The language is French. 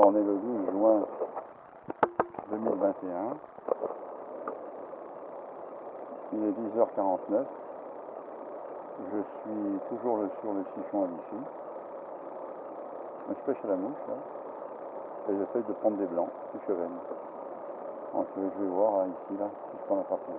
on est le 12 juin 2021. Il est 10h49. Je suis toujours sur le sichon à l'issue. Je pêche à la mouche là. Et j'essaye de prendre des blancs, des chevennes. Donc je vais voir ici là, si je prends la partie.